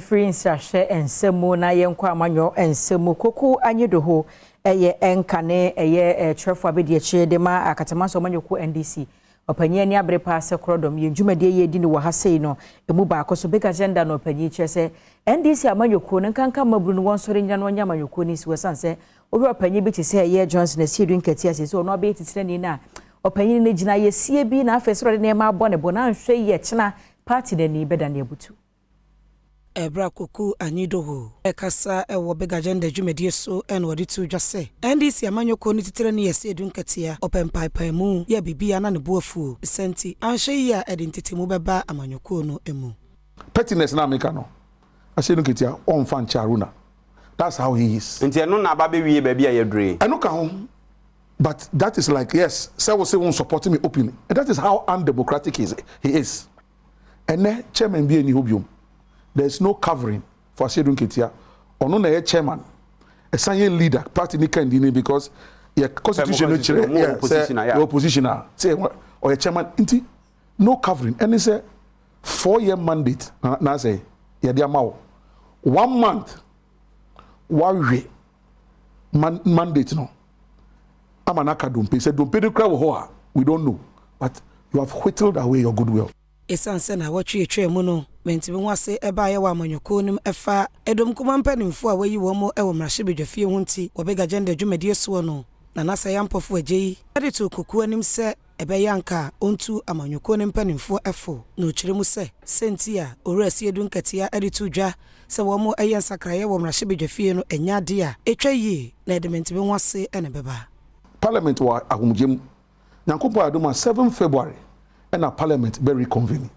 free nsahye ensemu na yenkwa amanyo ensemu Koku Anyihodo eye enkane eye trefo abedi chede ma akatama so manyoku NDC opanyi ani abre pa se krodom ye dwumade ye di ni wo hasei no emu ba akoso big agenda no opanyi chese NDC amanyoku nkanka mabru no wonsore nya no nya amanyoku ni si wesanse obi opanyi bi tise ye Johnson asiedu nkati ase so no be titire ni na opanyi ne gina ye sie bi na afesoro de ne ma bɔ ne bɔ na nhwe ye kyena party de ni beda na ebutu Ebra Koku Anyihodo ekasa ewo big agenda dwumade so enwode tu dwase NDC amanyoko ni titire ne yesi edunkatia opempaipai mu ya bibia na ne boafu senti anhwe ya edentitemu beba amanyoko no emu pettiness na meka no ahye dunkatia on fan charuna that's how he is nti eno na aba be wie ba bia yedre eno ka ho but that is like yes say we won't support me openly and that is how undemocratic he is and chairman bi eni hobium. There is no covering for Ashedun Ketia. Ono na chairman, a senior leader, party ni kandini because your constitution no opposition say or a chairman inti no covering. And it's a 4-year mandate. Na say ya dia mawo 1 month worry mandate no. Amanaka dompe say dompe de kra wo ho we don't know, but you have whittled away your goodwill. Esanse na watwe etwa mu no menti bi nwase eba ye wa amanyoko nim efa edom kuma mpanimfo a wayi wo mo ewo mrahye bedwafie ho nti obega agenda dwumade so no na nasa yampofo ajeyi ade to Koku anim se ebe yanka ontu amanyoko nim mpanimfo efo na ochiremu se senti a orasi edunkatia ade to dwa se wo mo eyen sakraye wo mrahye bedwafie no enya de a etwa yi na edementi bi nwase ene beba parliament wa ahumjem nyankopo adoma 7 February and a parliament very convenient.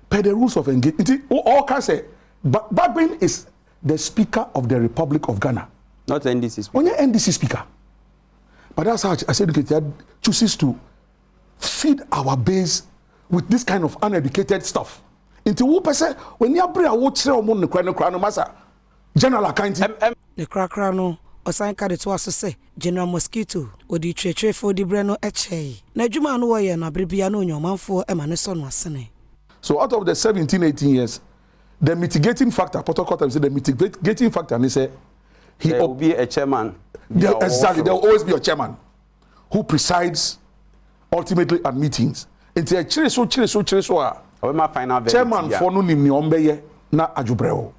Per the rules of engagement, all can say, Bagbin is the Speaker of the Republic of Ghana. Not the NDC Speaker. Only NDC Speaker. But that's how I said chooses to feed our base with this kind of uneducated stuff. Into who person when you bring a watch on the crown massa general accounting. The crackrano. Osanka de to asose General Mosquito odi twetwe for di breno eche na adwuma no wo ye na brebia no nyomanfo e mane so no asene. So out of the 17-18 years the mitigating factor protocol say the mitigating factor and say he will be a chairman. Exactly, there will always be a chairman who presides ultimately at meetings. Into a chire so chairman for no nim ni ombeye na adwobreo.